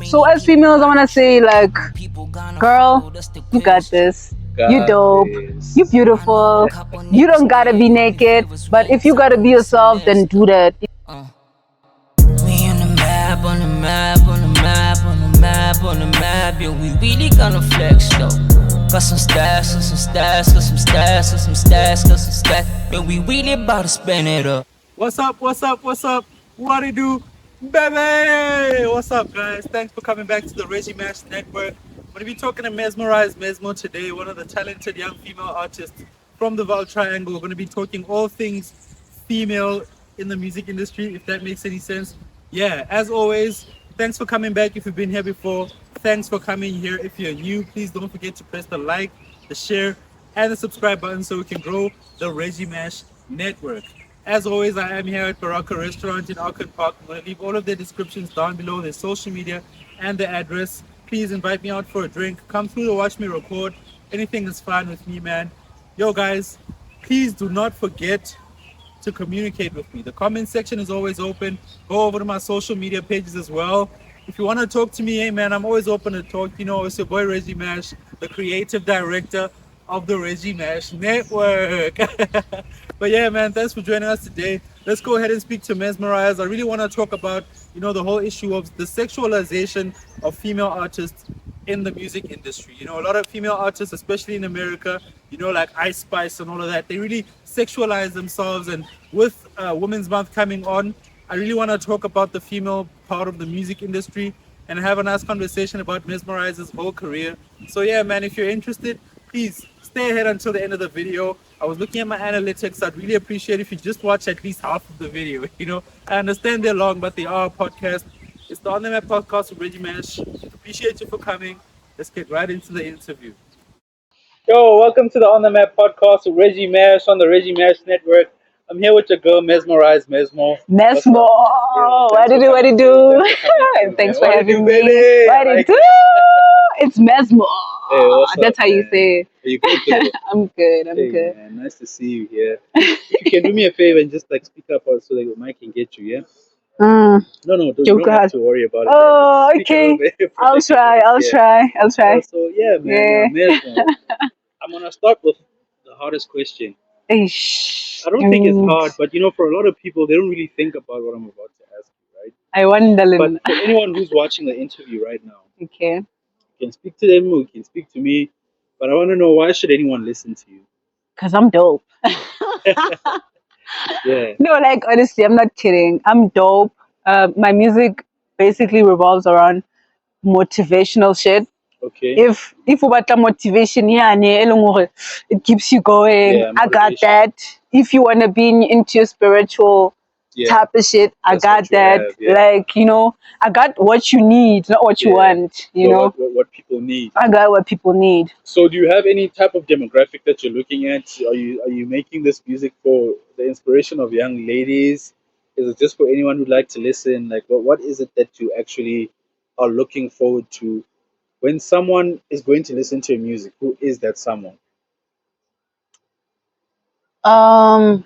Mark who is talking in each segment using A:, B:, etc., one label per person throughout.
A: So as females, I want to say, like, girl, you got this. You dope. You beautiful. You don't gotta be naked, but if you gotta be yourself, then do that.
B: We on the map, on the map, on the map, on the map, on the map. Yeah, we really gonna flex though. Got some stats, got some stats, got some stats, got some stats, got some stats. Yeah, we really about to spin it up.
C: What's up? What's up? What's up? What it do, baby? What's up, guys? Thanks for coming back to the ReggieMash Network. We're gonna be talking to Mezmerize Mezmo today, one of the talented young female artists from the Vaal Triangle. We're gonna be talking all things female in the music industry, if that makes any sense. Yeah, as always, thanks for coming back if you've been here before. Thanks for coming here. If you're new, please don't forget to press the like, the share, and the subscribe button so we can grow the ReggieMash Network. As always, I am here at Baracca restaurant in Arcon Park. I'm going to leave all of their descriptions down below, their social media and the address. Please invite me out for a drink. Come through to watch me record. Anything is fine with me, man. Yo, guys, please do not forget to communicate with me. The comment section is always open. Go over to my social media pages as well. If you want to talk to me, hey man, I'm always open to talk. You know, it's your boy ReggieMash, the creative director of the ReggieMash Network. But yeah, man, thanks for joining us today. Let's go ahead and speak to Mezmerize. I really want to talk about, you know, the whole issue of the sexualization of female artists in the music industry. You know, a lot of female artists, especially in America, you know, like Ice Spice and all of that, they really sexualize themselves. And with Women's Month coming on, I really want to talk about the female part of the music industry and have a nice conversation about Mezmerize's whole career. So yeah, man, if you're interested, please stay ahead until the end of the video. I was looking at my analytics. I'd really appreciate if you just watch at least half of the video. You know, I understand they're long, but they are a podcast. It's the On The Map podcast with ReggieMash. Appreciate you for coming. Let's get right into the interview. Yo, welcome to the On The Map podcast with ReggieMash on the ReggieMash Network. I'm here with your girl, Mezmerize Mezmo.
A: Mezmo, what do you do? What do you do? Thanks for having me. What do you do? It's Mezmo.
C: Hey, what's
A: That's
C: up,
A: how you
C: man?
A: say it.
C: Are you good?
A: I'm good. I'm
C: Hey,
A: good.
C: man, nice to see you here. If you can do me a favor and just like speak up so that your mic can get you, yeah?
A: Mm.
C: No, you don't
A: Joker.
C: have to worry about it.
A: Oh,
C: Just speak a little
A: okay.
C: bit.
A: I'll try. I'll try.
C: So yeah, man,
A: Yeah.
C: Mezmo, I'm gonna start with the hardest question.
A: Ish.
C: I don't think it's hard, but you know, for a lot of people, they don't really think about what I'm about to ask you, right?
A: I wonder.
C: But for anyone who's watching the interview right now,
A: Okay.
C: you can speak to them, or you can speak to me, but I want to know, why should anyone listen to you?
A: Because I'm dope.
C: Yeah.
A: No, like, honestly, I'm not kidding. I'm dope. My music basically revolves around motivational shit.
C: Okay.
A: If you want motivation, yeah, it keeps you going.
C: Yeah,
A: I got
C: motivation.
A: that. If you want to be into your spiritual type of shit, I
C: That's
A: got
C: what you
A: that.
C: have, yeah.
A: Like, you know, I got what you need, not what you want. You
C: So
A: know,
C: what people need.
A: I got what people need.
C: So do you have any type of demographic that you're looking at? Are you making this music for the inspiration of young ladies? Is it just for anyone who'd like to listen? Like, what is it that you actually are looking forward to when someone is going to listen to your music? Who is that someone?
A: I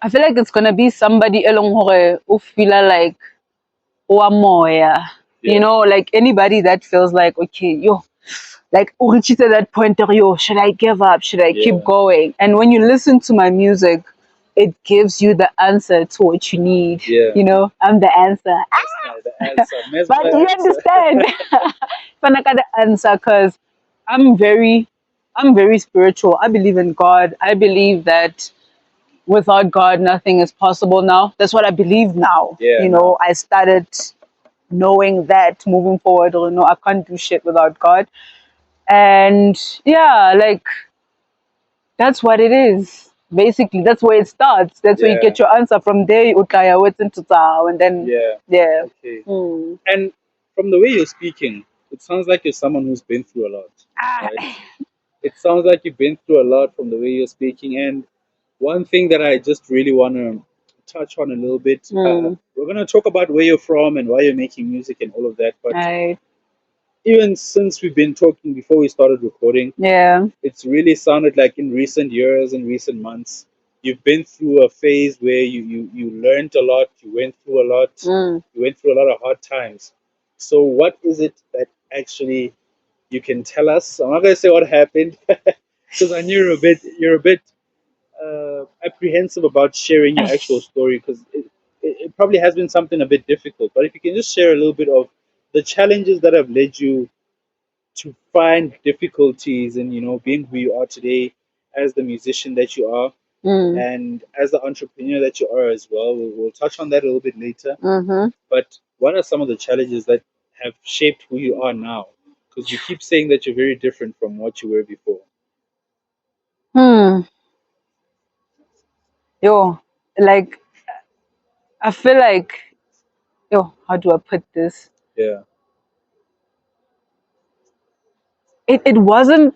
A: feel like it's gonna be somebody along who feel like moya. You know, like anybody that feels like, okay, yo, like reached that point of, yo, should I give up? Should I keep going? And when you listen to my music, it gives you the answer to what you need.
C: Yeah.
A: You know, I'm the answer.
C: The answer.
A: But you understand? But I got the answer because I'm very spiritual. I believe in God. I believe that without God, nothing is possible now. That's what I believe now.
C: Yeah,
A: you know, I started knowing that moving forward, you know, I can't do shit without God. And yeah, like, that's what it is. Basically, that's where it starts. That's where you get your answer. From there, you ukaya what's into Tao, and then yeah.
C: Okay.
A: Mm.
C: And from the way you're speaking, it sounds like you're someone who's been through a lot. Right? It sounds like you've been through a lot from the way you're speaking. And one thing that I just really want to touch on a little bit, we're going to talk about where you're from and why you're making music and all of that. But even since we've been talking before we started recording, it's really sounded like in recent years and recent months, you've been through a phase where you learned a lot, you went through a lot, you went through a lot of hard times. So what is it that actually you can tell us? I'm not gonna say what happened because I knew you're a bit apprehensive about sharing your actual story because it probably has been something a bit difficult. But if you can just share a little bit of the challenges that have led you to find difficulties in being who you are today as the musician that you are
A: Mm.
C: and as the entrepreneur that you are as well. We'll touch on that a little bit later. But what are some of the challenges that have shaped who you are now? Because you keep saying that you're very different from what you were before.
A: Hmm. Yo, like I feel like, yo, how do I put this?
C: Yeah,
A: It wasn't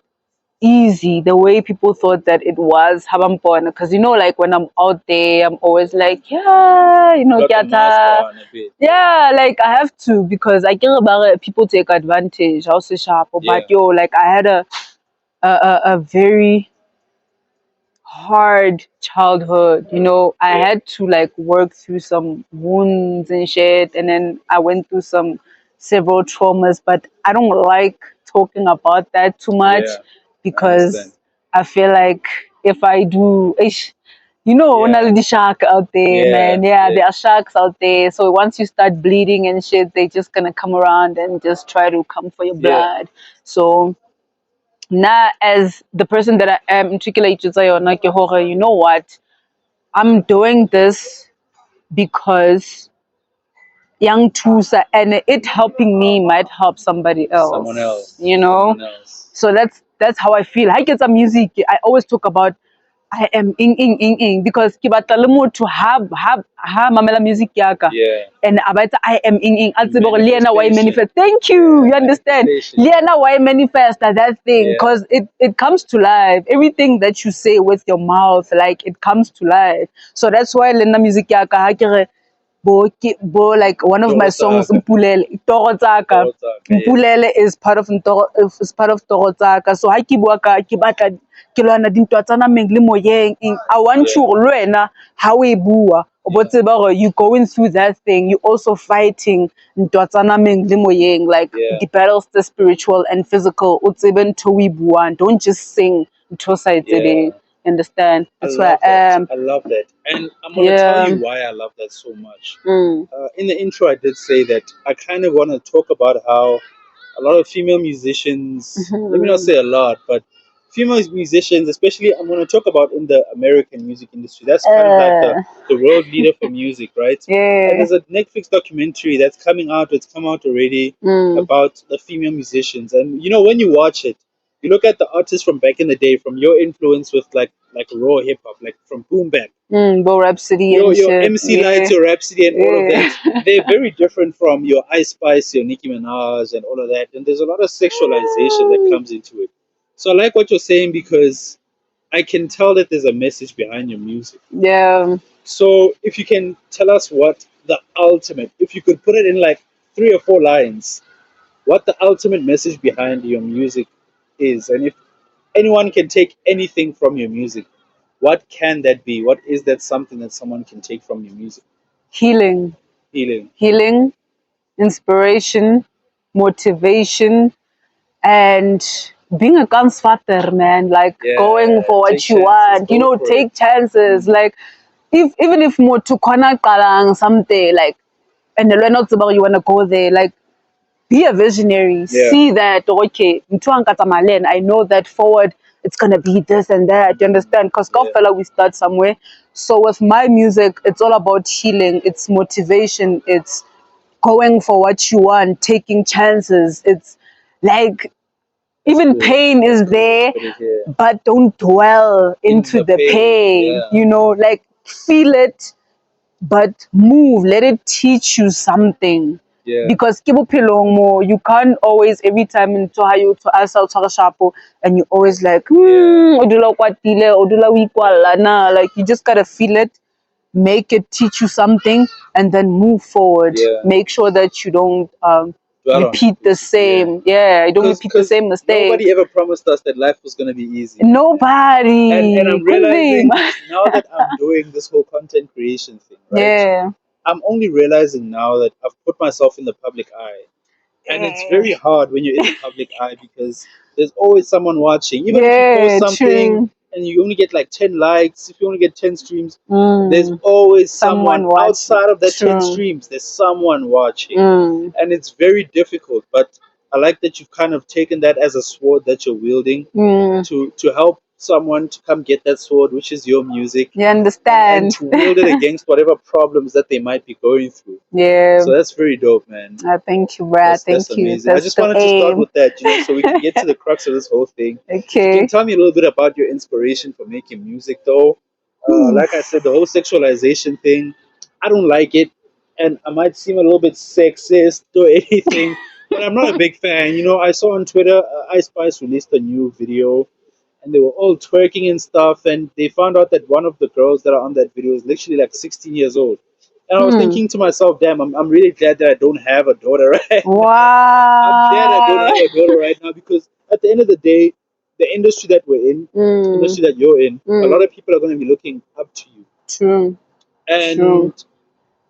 A: easy the way people thought that it was. Because like when I'm out there, I'm always like, yeah,
C: got the mask
A: kyata.
C: on a bit.
A: Yeah, like I have to because I care about it. People take advantage. Also sharp,
C: Yeah,
A: but yo, like I had a very hard childhood. I
C: yeah,
A: had to like work through some wounds and shit, and then I went through some several traumas, but I don't like talking about that too much
C: yeah. I understand.
A: because I feel like if I do,
C: Yeah,
A: only the shark out there,
C: yeah,
A: man. Yeah,
C: yeah,
A: there are sharks out there. So once you start bleeding and shit, they just gonna come around and just try to come for your
C: yeah.
A: blood. So now as the person that I am, you know what? I'm doing this because young Tusa and it helping me might help somebody
C: Someone
A: else.
C: else, someone else.
A: So that's how I feel. I get some music. I always talk about I am ing because ki batla le motho ha mamela music yaka
C: Yeah,
A: and abaitsa I am ing a tsebe gore le yena why
C: manifestation.
A: manifest. Thank you.
C: Yeah,
A: You understand?
C: manifestation.
A: Le yena why manifest that thing
C: Yeah,
A: because it comes to life. Everything that you say with your mouth, like it comes to life. So that's why lena music yaka ha ke re bo like one of my songs
C: Torotaka,
A: Mpulele Toro Tsaka.
C: Torotaka. Yeah,
A: Mpulele is part of Toro Tsaka. So ha ke bua ka ke batla ke lwana dintwa tsa nameng le moyeng I want
C: yeah,
A: you le wena ha o e bua o bo
C: yeah,
A: tseba gore you going through that thing, you also fighting ntwa tsa nameng le moyeng, like
C: yeah,
A: the battles, the spiritual and physical o tsebe ntho o e buang, don't just sing ntho sa e tsebeng.
C: yeah.
A: Understand?
C: I
A: That's where
C: love
A: I
C: that.
A: am.
C: I love that. And I'm going to tell
A: Yeah.
C: you why I love that so much.
A: Mm.
C: In the intro, I did say that I kind of want to talk about how a lot of female musicians, let me not say a lot, but female musicians, especially I'm going to talk about in the American music industry. That's kind of like
A: Uh,
C: the world leader for music, right? And
A: yeah.
C: there's a Netflix documentary that's coming out, it's come out already
A: Mm.
C: about the female musicians. And when you watch it, you look at the artists from back in the day, from your influence with like raw hip hop, like from boom bap,
A: Bo Rhapsody
C: your
A: and
C: your
A: shit.
C: MC Lights,
A: Yeah.
C: your Rhapsody, and all of
A: Yeah.
C: that, they're very different from your Ice Spice, your Nicki Minaj, and all of that. And there's a lot of sexualization that comes into it. So I like what you're saying because I can tell that there's a message behind your music.
A: Yeah.
C: So if you can tell us what the ultimate, if you could put it in like 3 or 4 lines, what the ultimate message behind your music is, and if anyone can take anything from your music, what can that be? What is that something that someone can take from your music?
A: Healing.
C: Healing.
A: Healing, inspiration, motivation, and being a gunsfatter, man, like going
C: Yeah,
A: for
C: take
A: what you
C: chances,
A: want,
C: go for it.
A: take chances.
C: Mm.
A: Like if even if more to kona kalang something like and the not about you wanna go there, like be a visionary.
C: Yeah,
A: See that okay, I know that forward it's gonna be this and that. You understand? Because
C: yeah,
A: fella we start somewhere. So with my music, it's all about healing. It's motivation. It's going for what you want, taking chances. It's like
C: that's
A: even
C: good.
A: pain
C: That's
A: is
C: good way to
A: there,
C: put it here.
A: but don't dwell
C: In
A: into
C: the
A: the
C: pain,
A: pain.
C: yeah,
A: Like feel it, but move. Let it teach you something.
C: yeah,
A: Because ke bophelong mo, you can't always every time into how you to asa o tshwara shapo and you always like
C: yeah,
A: o dula o kwatile o dula o
C: yeah,
A: ikwalla na, like you just gotta feel it, make it teach you something and then move forward.
C: yeah.
A: Make sure that you don't
C: dwell on
A: repeat
C: it,
A: the
C: basically,
A: same. Yeah, I don't repeat the same mistake.
C: nobody ever promised us that life was going to be easy.
A: Nobody.
C: And I'm realizing
A: Kunzima.
C: now that I'm doing this whole content creation thing, right?
A: Yeah.
C: I'm only realizing now that I've put myself in the public eye. And it's very hard when you're in the public eye because there's always someone watching. Even if you post
A: Yeah,
C: something
A: true.
C: and you only get like 10 likes, if you only get 10 streams, there's
A: Mm.
C: always
A: Someone
C: someone
A: watching.
C: outside of that 10
A: True.
C: streams. There's someone watching.
A: Mm.
C: And it's very difficult. But I like that you've kind of taken that as a sword that you're wielding
A: Mm.
C: to help someone to come get that sword, which is your music,
A: You
C: and
A: understand?
C: to wield it against whatever problems that they might be going through.
A: Yeah.
C: So that's very dope, man.
A: Thank you, Brad.
C: That's
A: Thank you.
C: amazing. I
A: That's
C: just
A: the
C: wanted to start
A: aim.
C: with that, so we can get to the crux of this whole thing. If you
A: Okay.
C: can tell me a little bit about your inspiration for making music, though. Like I said, the whole sexualization thing, I don't like it, and I might seem a little bit sexist or anything, but I'm not a big fan. I saw on Twitter, Ice Spice released a new video, and they were all twerking and stuff, and they found out that one of the girls that are on that video is literally like 16 years old. And I was thinking to myself, damn, I'm really glad that I don't have a daughter right now. I'm glad I don't
A: Wow.
C: have a daughter right now because at the end of the day, the industry that we're in, industry that you're in, a lot of people are going to be looking up to you.
A: True.
C: And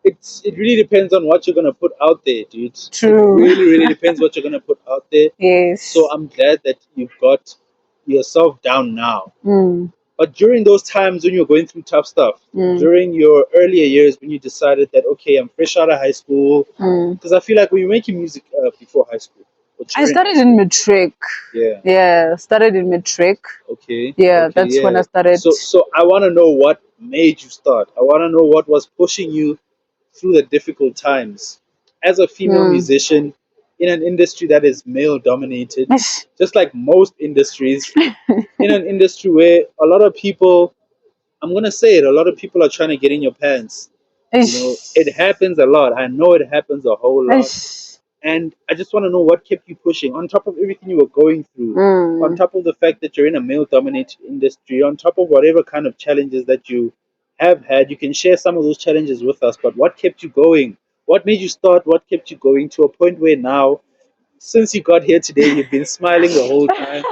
C: it really depends on what you're going to put out there, dude.
A: True.
C: It really, really depends what you're going to put out there.
A: Yes.
C: So I'm glad that you've got yourself down now.
A: Mm.
C: But during those times when you're going through tough stuff, during your earlier years when you decided that, okay, I'm fresh out of high school, because I feel like when you're making music before high school, or
A: I
C: during
A: started
C: high
A: in
C: school,
A: matric.
C: yeah,
A: Yeah, started in matric.
C: okay,
A: Yeah,
C: okay,
A: that's when
C: yeah.
A: I started.
C: So I want to know what made you start. I want to know what was pushing you through the difficult times as a female musician in an industry that is male dominated, just like most industries, in an industry where a lot of people, I'm gonna say it, a lot of people are trying to get in your pants. It happens a lot. I know it happens a whole lot. And I just want to know what kept you pushing on top of everything you were going through, on top of the fact that you're in a male dominated industry, on top of whatever kind of challenges that you have had. You can share some of those challenges with us, but what kept you going? What made you start? What kept you going to a point where now, since you got here today, you've been smiling the whole time.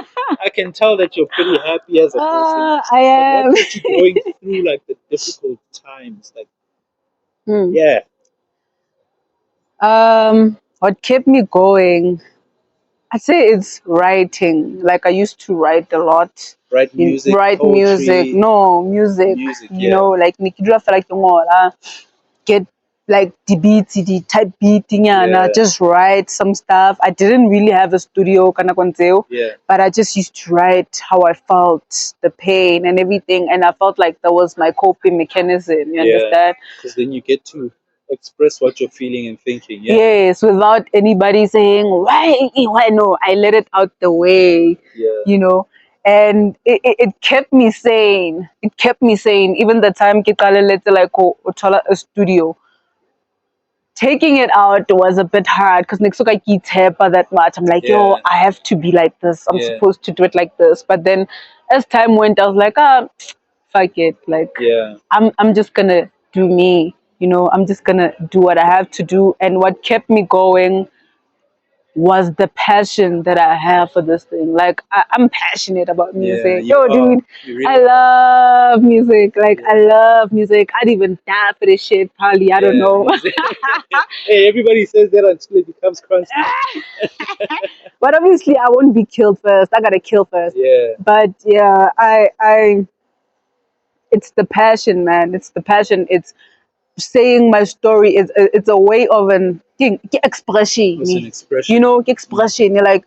C: I can tell that you're pretty happy as a person.
A: I
C: But
A: am.
C: what kept you going through like the difficult times? Like, yeah,
A: What kept me going? I'd say it's writing. Like I used to write a lot.
C: write music,
A: Write music.
C: poetry,
A: No, music.
C: music.
A: You
C: Yeah,
A: know, like Nikidra feel like get like the beats, the type beating and
C: yeah,
A: just write some stuff. I didn't really have a studio kana konteo,
C: yeah,
A: but I just used to write how I felt, the pain and everything, and I felt like that was my coping mechanism. You
C: yeah.
A: understand?
C: Because then you get to express what you're feeling and thinking. Yeah,
A: Yes, without anybody saying why no, I let it out the way,
C: yeah,
A: you know. And it kept me sane. It kept me sane. Even the time ke qalelletse like go thola a studio. Taking it out was a bit hard because next I keep that much. I'm like, yo,
C: yeah,
A: I have to be like this. I'm
C: yeah,
A: supposed to do it like this. But then as time went, I was like, fuck it. Like
C: yeah,
A: I'm just gonna do me. I'm just gonna do what I have to do. And what kept me going was the passion that I have for this thing. Like I'm passionate about
C: yeah.
A: music.
C: You
A: Yo,
C: are.
A: dude,
C: You really
A: I
C: are.
A: love music. Like I
C: Yeah,
A: love music. I'd even die for this shit. Probably, I don't
C: yeah.
A: know.
C: Music. Hey, everybody says that until it becomes constant.
A: But obviously, I won't be killed first. I gotta kill first.
C: Yeah,
A: But yeah, it's the passion, man. It's the passion. It's saying my story. It's a way of an expression.
C: it's an expression.
A: Expression. You're like,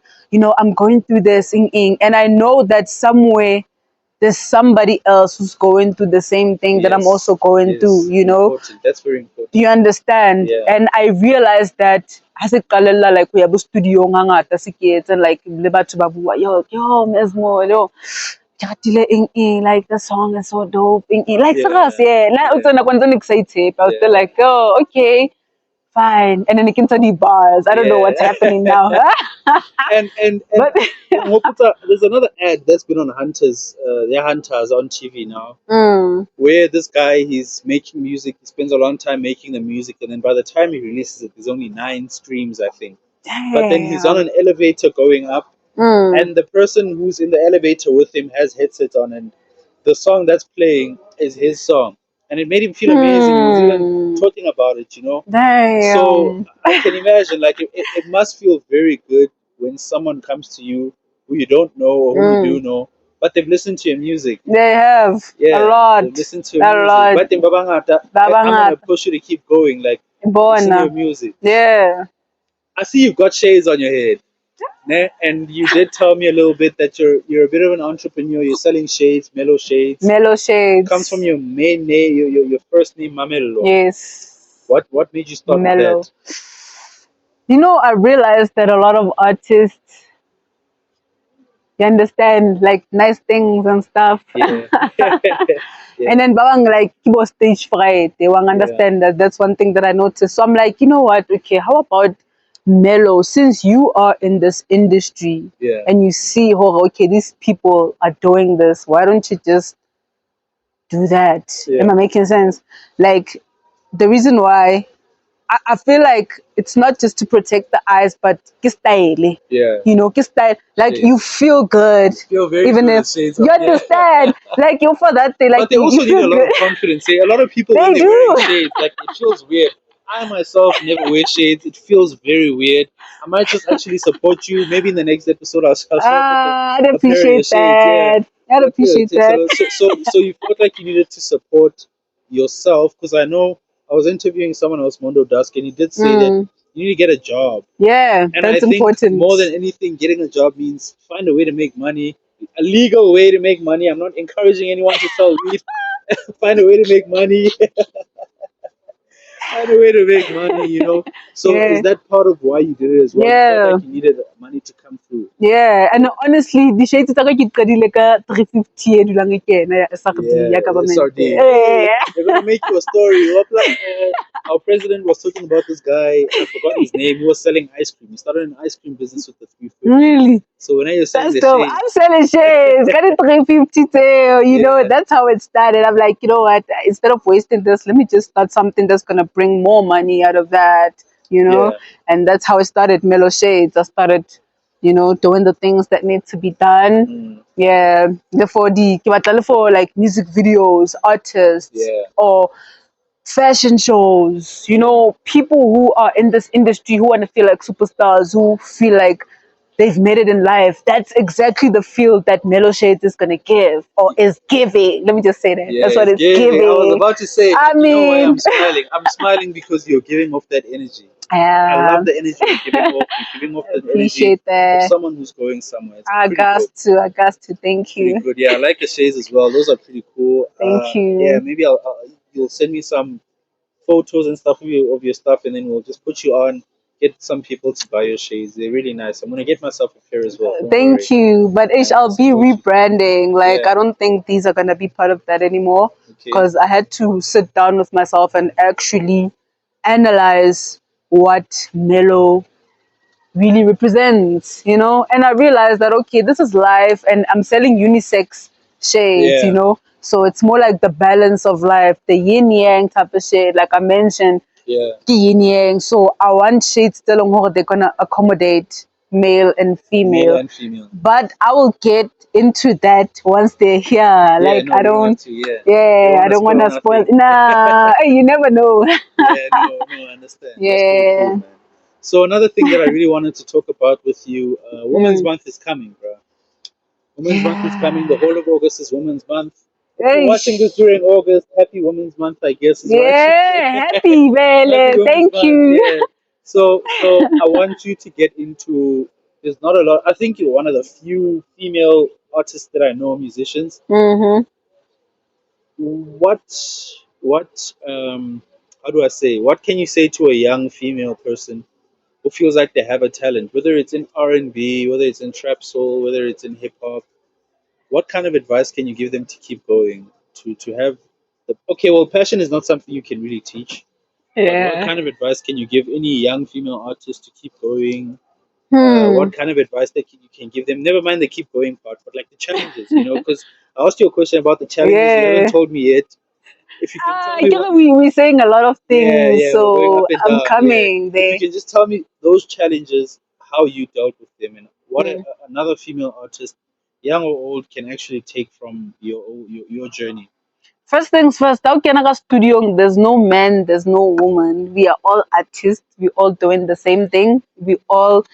A: I'm going through this, and I know that somewhere there's somebody else who's going through the same thing that I'm also
C: Yes,
A: going through.
C: yes. Important. That's very important.
A: Do you understand?
C: Yeah,
A: And I realized that as it kalela like we have a studio ngata si kids and like le batho ba bua yo Mezmo yo Jatile like the song is so dope like
C: yeah,
A: serious yeah like
C: yeah,
A: also na kwanza excited I was still
C: yeah.
A: like oh okay fine and then it can the bars I don't know what's
C: Yeah.
A: happening now
C: and
A: but
C: Mokuta, there's another ad that's been on Hunters, they're Hunters on TV now, where this guy he's making music. He spends a long time making the music, and then by the time he releases it, there's only 9 streams, I think. but then he's on an elevator going up, and the person who's in the elevator with him has headsets on, and the song that's playing is his song, and it made him feel amazing. He was even talking about it, So
A: Damn.
C: I can imagine, like, it must feel very good when someone comes to you who you don't know or who you do know, but they've listened to your music.
A: They have a
C: Yeah,
A: lot.
C: they've listened to your
A: A
C: music.
A: lot.
C: But in Babangata, I'm gonna push you to keep going. Like, listen to your music.
A: Yeah.
C: I see you've got shades on your head. Ne? And you did tell me a little bit that you're a bit of an entrepreneur. You're selling shades, mellow shades.
A: Mellow shades.
C: Comes from your main name, your first name, Mamelo.
A: Yes.
C: What made you start
A: Mellow.
C: with that?
A: You know, I realized that a lot of artists, you understand, like nice things and stuff.
C: Yeah. Yeah.
A: And then bawang like kibo stage fright. They won't understand that. That's one thing that I noticed. So I'm like, you know what? Okay, how about mellow? Since you are in this industry and you see, oh, okay, these people are doing this. Why don't you just do that? Am I making sense? Like the reason why I feel like it's not just to protect the eyes, but style.
C: Yeah.
A: You know, style. Like you feel good.
C: Feel very
A: even
C: good
A: if you understand. Like you for that thing. Like
C: but they also
A: you
C: need
A: feel
C: a lot
A: good.
C: of confidence. A lot of people
A: They
C: when they're
A: do.
C: wearing shades, like it feels weird. I myself never wear shades. It feels very weird. I might just actually support you. Maybe in the next episode I'll show up
A: I'd
C: with a pair of your
A: appreciate
C: shades. Yeah.
A: that. I'd
C: But
A: appreciate
C: good.
A: that.
C: So you felt like you needed to support yourself because I know I was interviewing someone else, Mondo Dusk, and he did say that you need to get a job.
A: Yeah,
C: And
A: that's
C: I think
A: important.
C: more than anything, getting a job means find a way to make money, a legal way to make money. I'm not encouraging anyone to sell weed. Find a way to make money. Find a way to make money. So
A: Yeah.
C: is that part of why you did it as well? You felt
A: Yeah.
C: like you needed money to come through.
A: Yeah, and honestly, the shades tsa ka ke qadile ka 350 e dulang e kena ya SRD ya government.
C: SRD. They're gonna make you a story. Our president was talking about this guy. I forgot his name. He was selling ice cream. He started an ice cream business with the 350.
A: Really?
C: So when you're selling
A: That's
C: the
A: dope.
C: shades,
A: I'm selling shades. Got it 350 too. You know,
C: Yeah.
A: that's how it started. I'm like, you know what? Instead of wasting this, let me just start something that's gonna bring more money out of that. You know, and that's how it started. Mellow Shades. I started, doing the things that need to be done. Yeah, for like music videos, artists, or fashion shows. You know, people who are in this industry who want to feel like superstars, who feel like they've made it in life. That's exactly the field that Mellow Shades is gonna give or is giving. Let me just say that. That's what it's giving.
C: I was about to say,
A: I
C: you know why
A: mean,
C: I'm smiling? I'm smiling because you're giving off that energy. I love the energy you're giving off. You're giving off that energy
A: appreciate
C: of
A: that.
C: someone who's going somewhere. It's
A: I
C: pretty
A: got
C: dope.
A: to. Thank
C: Pretty
A: you.
C: good. Yeah, I like the shades as well. Those are pretty cool.
A: Thank you.
C: Yeah, maybe you'll send me some photos and stuff of your stuff, and then we'll just put you on. Get some people to buy your shades. They're really nice. I'm gonna get myself a pair as well. Don't
A: Thank
C: worry.
A: you. But I'll be
C: support you.
A: rebranding. Like,
C: Yeah.
A: I don't think these are going to be part of that anymore.
C: Okay.
A: Because I had to sit down with myself and actually analyze what Mellow really represents, And I realized that, okay, this is life and I'm selling unisex shades,
C: Yeah.
A: So it's more like the balance of life, the yin yang type of shade. Like I mentioned,
C: Yeah.
A: yin yang. So I want shades still on they're gonna accommodate male and female.
C: Male and female.
A: But I will get into that once they're here. Like
C: no,
A: I
C: you
A: don't
C: have to, yeah.
A: I don't
C: wanna
A: wanna spoil
C: nothing.
A: nah, you never know.
C: Yeah, no, I understand. That's pretty
A: Yeah.
C: cool, man. So another thing that I really wanted to talk about with you, Women's Month is coming, bro. Women's Month is coming. The whole of August is Women's Month. If you're
A: Hey.
C: watching this during August, happy Women's Month, I guess is what I should say.
A: Yeah, happy, Vele.
C: Happy Women's
A: Thank
C: Month,
A: you.
C: yeah. So I want you to get into. There's not a lot. I think you're one of the few female artists that I know, musicians.
A: Mm-hmm.
C: What how do I say? What can you say to a young female person who feels like they have a talent, whether it's in R&B, whether it's in trap soul, whether it's in hip hop? What kind of advice can you give them to keep going? To have okay, well, passion is not something you can really teach. But what kind of advice can you give any young female artist to keep going? What kind of advice that you can give them? Never mind the keep going part, but like the challenges, because I asked you a question about the challenges. You haven't told me yet. if you can tell
A: I
C: me
A: get
C: what,
A: it, we're saying a lot of
C: yeah,
A: things,
C: yeah, we're going up
A: so
C: and
A: I'm
C: down. Yeah.
A: coming
C: If you
A: there.
C: can just tell me those challenges, how you dealt with them, and what
A: Mm.
C: another female artist, young or old, can actually take from your journey.
A: First things first, how can I studio? There's no man, there's no woman. We are all artists. We all doing the same thing. We all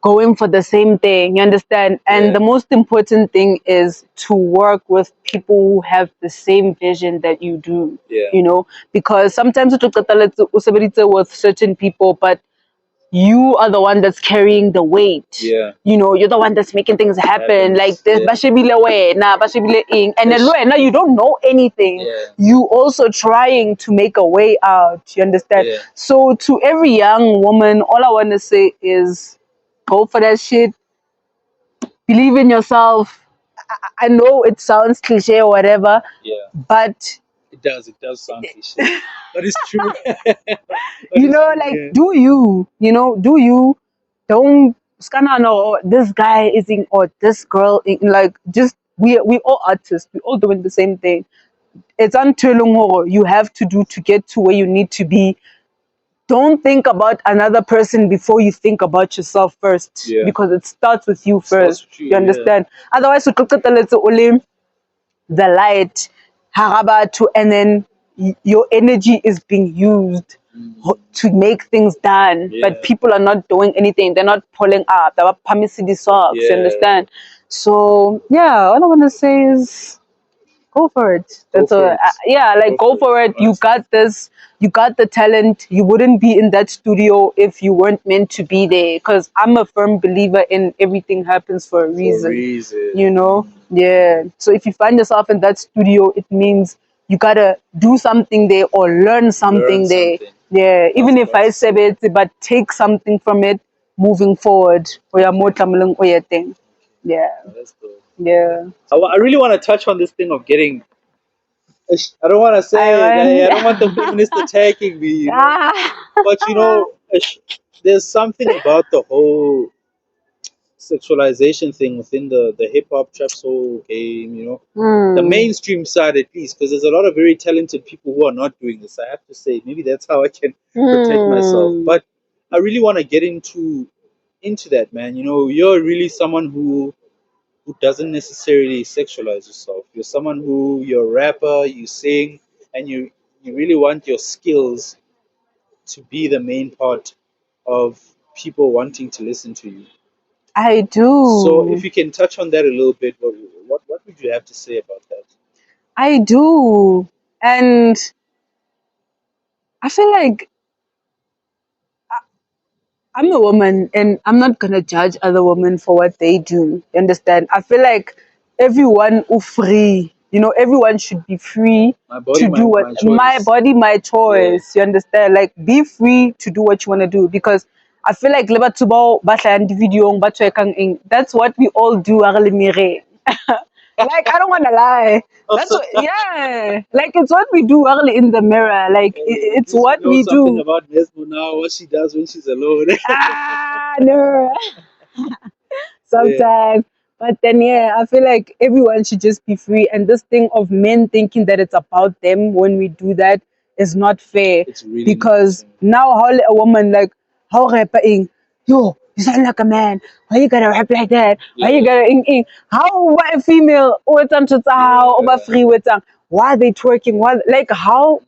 A: going for the same thing. You understand? And
C: Yeah.
A: the most important thing is to work with people who have the same vision that you do.
C: Yeah.
A: You know, because sometimes you with certain people, but you are the one that's carrying the weight.
C: Yeah.
A: You know, you're the one that's making things happen.
C: Happens.
A: Like this,
C: Yeah.
A: bashibile way, nah, bashibile ing, and then
C: Ish.
A: now you don't know anything.
C: Yeah.
A: You also trying to make a way out. You understand?
C: Yeah.
A: So to every young woman, all I want to say is, go for that shit. Believe in yourself. I know it sounds cliche or whatever,
C: Yeah.
A: but
C: It does. It does sound cliche, but it's true. But
A: you
C: it's
A: know,
C: true.
A: like
C: Yeah.
A: do you, do you, don't scan on, or this guy is in, or this girl in, like, just we all artists, we all doing the same thing. It's until you have to do to get to where you need to be. Don't think about another person before you think about yourself first,
C: Yeah.
A: because it starts with you
C: Starts
A: first.
C: with you.
A: You
C: Yeah.
A: understand? Otherwise, only the light harabatu, and then your energy is being used to make things done, but
C: Yeah.
A: people are not doing anything. They're not pulling up. They're promising the socks. You
C: Yeah.
A: understand? So yeah, all I want to say is go for it.
C: Go
A: That's all.
C: for it.
A: Yeah, like
C: Go
A: go
C: for it.
A: for it. You
C: Honestly.
A: got this. You got the talent. You wouldn't be in that studio if you weren't meant to be there. Because I'm a firm believer in everything happens for a
C: For a
A: reason.
C: reason.
A: You know? Yeah. So if you find yourself in that studio, it means you gotta do something there or learn
C: Learn
A: something there.
C: something.
A: Yeah.
C: I was
A: Even if
C: about
A: I
C: to
A: say
C: say.
A: it, but take something from it moving forward. Or you're more tamalang or your thing. Yeah.
C: Oh, that's good.
A: Yeah.
C: I really want to touch on this thing of getting. I don't want to
A: I
C: say it. I don't want the
A: want.
C: feminists attacking me,
A: Ah.
C: But there's something about the whole sexualization thing within the hip hop trap soul game. The
A: Hmm.
C: mainstream side at least, because there's a lot of very talented people who are not doing this. I have to say, maybe that's how I can protect myself.
A: Hmm.
C: But I really want to get into that, man. You're really someone who doesn't necessarily sexualize yourself. You're someone who you're a rapper, you sing, and you really want your skills to be the main part of people wanting to listen to you.
A: I
C: So if
A: do.
C: you can touch on that a little bit, what would you have to say about that?
A: I do. And I feel like I'm a woman and I'm not gonna judge other women for what they do. You understand? I feel like everyone is free. Everyone should be free
C: My body,
A: to do what
C: my
A: my
C: choice.
A: body, my
C: Yeah.
A: choice. You understand? Like be free to do what you wanna do, because I feel like leba tubo batla and video that's what we all do. Like I don't wanna lie. That's
C: Also,
A: what, yeah. Like it's what we do early in the mirror. Like
C: at
A: it's
C: least we
A: what
C: know
A: we
C: something
A: do.
C: about Mezmo now, what she does when she's alone.
A: Ah, no.
C: Yeah,
A: Sometimes. But then, yeah, I feel like everyone should just be free. And this thing of men thinking that it's about them when we do that is not fair.
C: it's really not.
A: Because now, how a woman, like, how rapping, yo, you sound like a man. Why you gotta rap like that? Why you
C: Yeah,
A: gotta ing? How a female, how
C: yeah,
A: free with them? Why are they twerking? Why, like, how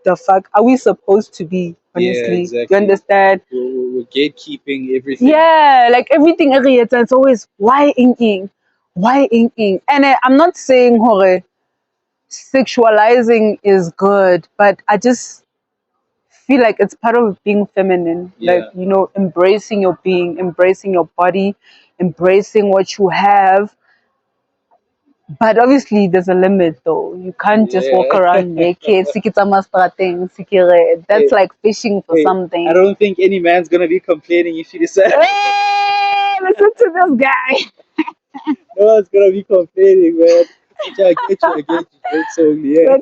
A: the fuck are we supposed to be,
C: yeah,
A: honestly? You
C: exactly.
A: understand?
C: We're gatekeeping everything.
A: Yeah, like everything it's always why ing, why ing. And I'm not saying hore sexualizing is good, but I just feel like it's part of being feminine. Like,
C: Yeah,
A: embracing your being, embracing your body, embracing what you have. But obviously there's a limit though. You can't just walk
C: yeah.
A: around naked, that's
C: Hey,
A: like fishing for
C: hey, I
A: something.
C: don't think any man's gonna be complaining if you decide.
A: Hey, listen to this guy.
C: No one's gonna be complaining, man. Which I get you, I get you. Jokes only, yeah.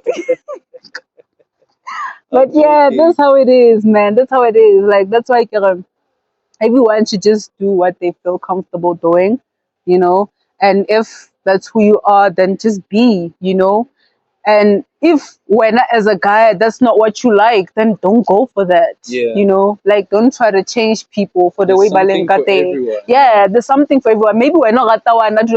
A: But
C: I'm
A: But yeah,
C: joking.
A: that's how it is, man. That's how it is. Like that's why everyone should just do what they feel comfortable doing, you know. And if that's who you are, then just be, And if when as a guy that's not what you like, then don't go for that.
C: Yeah.
A: You know, like don't try to change people for the
C: There's
A: way
C: something for
A: balengate.
C: everyone.
A: Yeah, there's something for everyone. Maybe we're not gata one that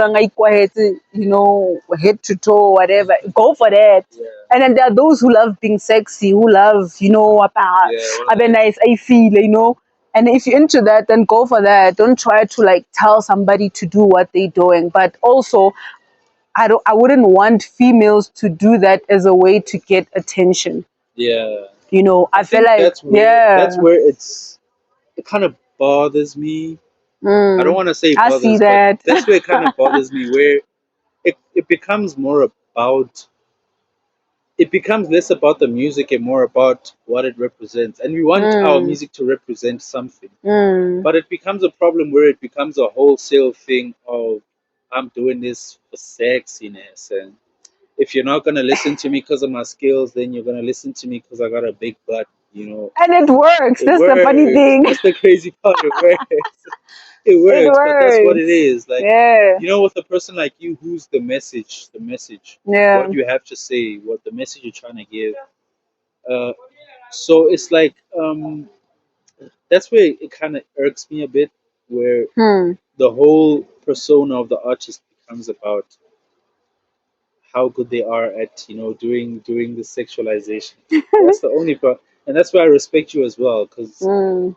A: you know, head to toe, whatever. Go for that.
C: Yeah.
A: And then there are those who love being sexy, who love, you know,
C: Yeah,
A: a nice, I feel, you know. And if you're into that, then go for that. Don't try to like tell somebody to do what they're doing. But also, I wouldn't want females to do that as a way to get attention.
C: yeah.
A: You know, I feel
C: think
A: like
C: that's where it kind of bothers me. I don't want to say
A: I see
C: bothers, but
A: that.
C: that's where it kind of bothers me, where it becomes more about it becomes less about the music and more about what it represents. And we want our
A: Mm,
C: music to represent something.
A: mm.
C: But it becomes a problem where it becomes a wholesale thing of I'm doing this for sexiness, and if you're not gonna listen to me because of my skills, then you're gonna listen to me because I got a big butt. You know,
A: And it works.
C: it
A: That's the funny
C: works.
A: thing.
C: That's the crazy part. It works. It
A: It
C: works, but that's what it
A: works.
C: is. Like,
A: Yeah.
C: you know, with a person like you, who's the message,
A: Yeah.
C: what you have to say, what the message you're trying to give. Uh, so it's like that's where it kind of irks me a bit, where
A: Hmm.
C: the whole persona of the artist becomes about how good they are at doing the sexualization. That's the only part, and that's why I respect you as well, because
A: Mm.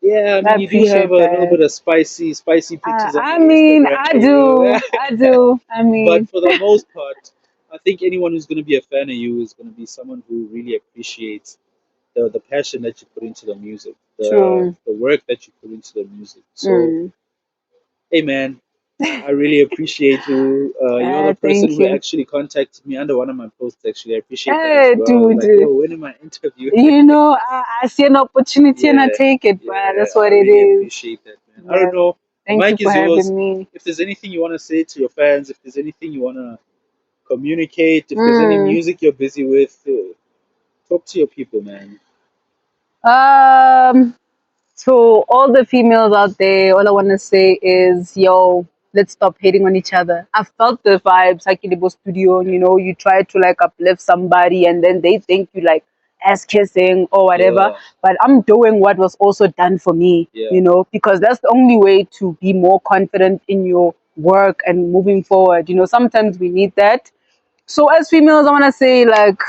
C: yeah, I
A: I
C: mean you do have
A: appreciate
C: a little
A: that.
C: bit of spicy pictures on
A: I
C: your
A: mean,
C: Instagram,
A: I
C: you know.
A: do. I do. I
C: But
A: mean,
C: for the most part, I think anyone who's going to be a fan of you is going to be someone who really appreciates the passion that you put into the music,
A: true.
C: the work that you put into the music. So
A: Mm.
C: hey man, I really appreciate you. You're the person
A: Thank
C: who
A: you.
C: actually contacted me under one of my posts. Actually, I appreciate that as
A: Hey,
C: well. Like,
A: dude.
C: yo, when am I interview?
A: You know, I see an opportunity and I
C: Yeah,
A: take it, but
C: yeah,
A: that's
C: I
A: what it
C: really
A: is.
C: appreciate that, man. I don't
A: Yeah.
C: know. The
A: Thank you
C: mic
A: for
C: is yours.
A: having me.
C: If there's anything you want to say to your fans, if there's anything you want to communicate, if there's any
A: Mm.
C: music you're busy with, talk to your people, man.
A: Um, So all the females out there, all I want to say is, yo, let's stop hating on each other. I felt the vibes, like in the studio, you know, you try to like uplift somebody and then they think you like ass kissing or whatever.
C: Yeah,
A: But I'm doing what was also done for me,
C: yeah,
A: you know, because that's the only way to be more confident in your work and moving forward. You know, sometimes we need that. So as females, I want to say like,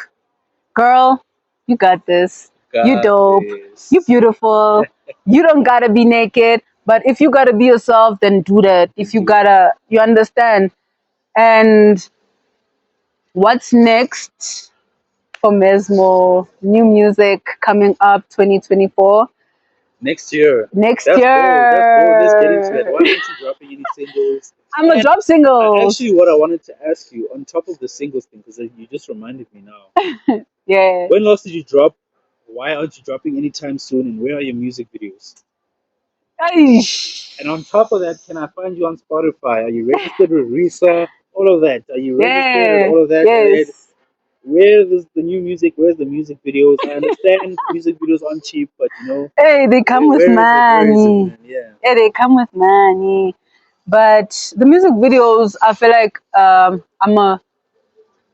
A: girl, you got this. You
C: got
A: dope. You
C: this.
A: beautiful. You don't gotta be naked. But if you gotta be yourself, then do that.
C: Then
A: If you
C: do that.
A: gotta, you understand. And what's next for Mesmo? New music coming up 2024.
C: Next year.
A: Next
C: That's bold. That's bold. Let's get into that.
A: year.
C: Why aren't you dropping any singles?
A: I'm gonna
C: And
A: drop singles.
C: actually, what I wanted to ask you, on top of the singles thing, because you just reminded me now.
A: Yeah.
C: When last did you drop? Why aren't you dropping anytime soon? And where are your music videos?
A: Aish.
C: And on top of that, can I find you on Spotify? Are you registered with Risa? All of that. Are you registered?
A: Yeah.
C: All of that. And
A: Yes.
C: where is the new music? Where's the music videos? I understand music videos aren't cheap, but
A: Hey, they come with
C: where is it? Where is it,
A: money.
C: man? Yeah.
A: Yeah, they come with money. But the music videos, I feel like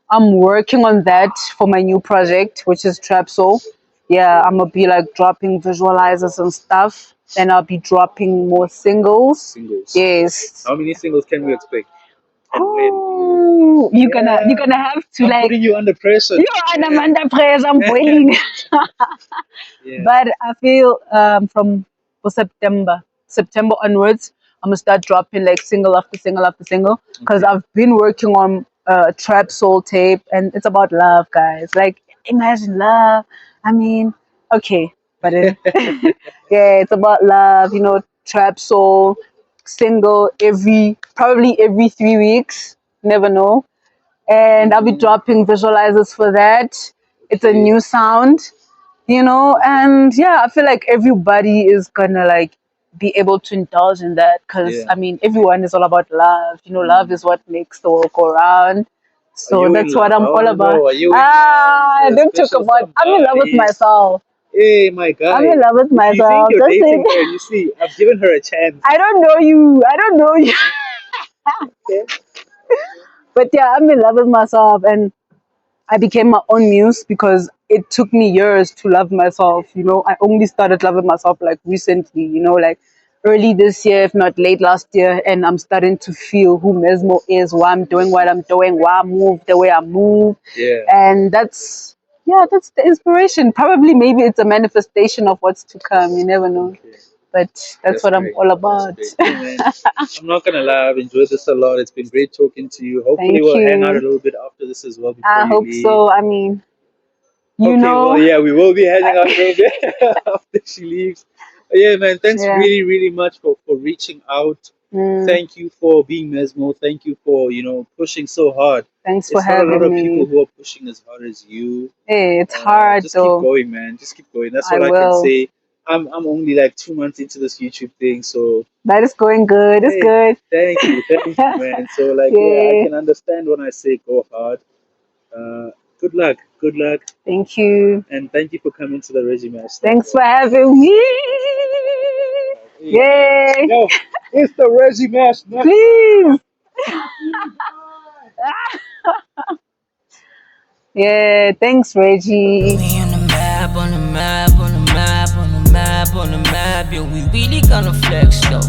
A: I'm working on that for my new project, which is Trap Soul. Yeah, I'm gonna be like dropping visualizers and stuff, and I'll be dropping more singles.
C: Singles.
A: Yes.
C: How many singles can we expect? And when?
A: Oh, you're
C: Yeah.
A: gonna have to
C: I'm
A: like
C: putting you under pressure
A: you
C: now.
A: and I'm
C: Yeah.
A: under prayers, I'm boiling.
C: Yeah.
A: But I feel from for September onwards, I'm gonna start dropping like single after single after single because
C: Okay.
A: I've been working on a trap soul tape and it's about love, guys. Like imagine love. I mean, okay, but then yeah, it's about love. You know, trap soul single probably every 3 weeks. Never know, and I'll be dropping visualizers for that. It's a
C: Okay.
A: new sound, you know, and yeah, I feel like everybody is gonna like be able to indulge in that because
C: Yeah.
A: I mean, everyone is all about love. You know, love is what makes the world go around.
C: Are
A: So
C: you in
A: that's what
C: love? I
A: I'm all
C: want to
A: about.
C: know. Are you in love? Is there a
A: Don't talk
C: special
A: about. I'm in love with
C: somebody?
A: myself.
C: Hey, my
A: I'm
C: guy.
A: in love with
C: If you think
A: myself.
C: you're
A: That's
C: dating her,
A: it.
C: you see, I've given her a chance.
A: I don't know you. I don't know you.
C: Okay.
A: But yeah, I'm in love with myself, and I became my own muse because it took me years to love myself. You know, I only started loving myself like recently, you know, like early this year, if not late last year. And I'm starting to feel who Mezmo is, why I'm doing what I'm doing, why I move the way I move.
C: Yeah.
A: And yeah, that's the inspiration. Probably maybe it's a manifestation of what's to come. You never know.
C: Okay.
A: But that's what I'm
C: Great.
A: all about.
C: That's great. Hey, man, I'm not gonna lie, I've enjoyed this a lot. It's been great talking to you. Hopefully,
A: Thank
C: we'll hang out a
A: you.
C: little bit after this as well before
A: I
C: you
A: hope
C: leave.
A: so. I mean, you
C: Okay, well,
A: know,
C: yeah, we will be hanging out a little bit after she leaves. But yeah, man, thanks
A: yeah.
C: really, really much for reaching out.
A: Mm,
C: Thank you for being Mesmo. Thank you for, pushing so hard.
A: thanks for
C: It's not a lot
A: having
C: of people
A: me.
C: who are pushing as hard as you.
A: Hey, it's hard
C: Just keep
A: though.
C: going, man. Just keep going. That's
A: I
C: all I can
A: will.
C: say. I'm only like 2 months into this YouTube thing, so
A: That is going good. It's
C: hey,
A: good.
C: thank you, man. So like, yeah, I
A: Yeah.
C: can understand when I say go hard. Good luck,
A: Thank you.
C: and thank you for coming to the ReggieMash
A: Thanks for
C: Network.
A: having me.
C: Hey,
A: Yay.
C: yo, it's the ReggieMash Network.
A: Please. Yeah. Thanks, Reggie.
B: We on the map, on the map, on the map, on the map, on the map. Yeah, we really gonna flex though.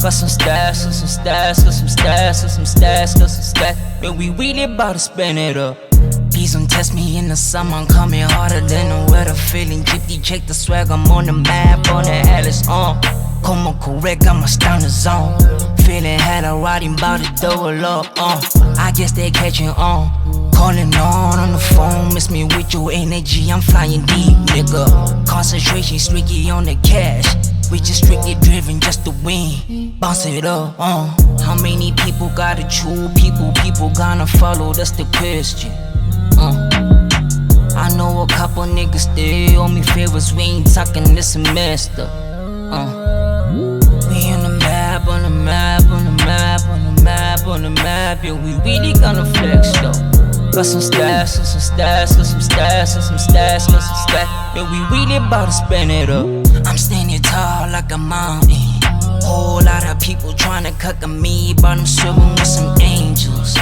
B: Got some stats, got some stats, got some stats, got some stats, got some stats. Yeah, we really about to spin it up. Please don't test me in the summer, I'm coming harder than the weather. Feeling gypsy, check the swag, I'm on the map, on the Alice, Como correct, got my stunner zone. Feeling hella riding, bout to double up, I guess they catching on. Calling on the phone, miss me with your energy, I'm flying deep, nigga. Concentration streaky on the cash. We just strictly driven just to win. Bounce it up, How many people gotta choose? People gonna follow, that's the question. I know a couple niggas still owe me favors, we ain't talking this semester. We on the map, on the map, on the map, on the map, on the map. Yeah, we really gonna flex though. Got some stats, got some stats, got some stats, got some stats, got some stats. Yeah, we really about to spin it up. I'm standing tall like a mountain. Whole lot of people trying to cut to me, but I'm swimming with some angels.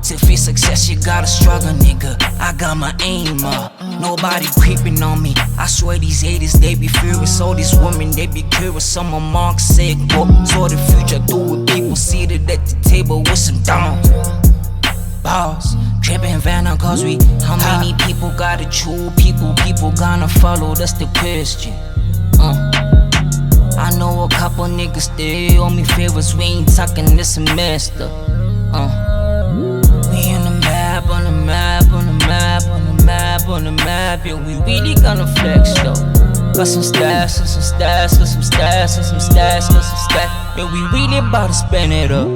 B: To feel success, you gotta struggle, nigga. I got my aim up. Nobody creeping on me. I swear these haters, they be furious. All these women, they be curious. Some of Mark said, go. So the future do it. People seated at the table with some down. Boss, tripping Vanna, cause we. How many people gotta choose? People gonna follow, that's the question. I know a couple niggas still owe me favors, we ain't talking this semester. We on the map, on the map, on the map, on the map, on the map. Yeah, we really gonna flex though. Got some stats, got some stats, got some stats, got some stats, got some stats. Yeah, we really about to spin it up.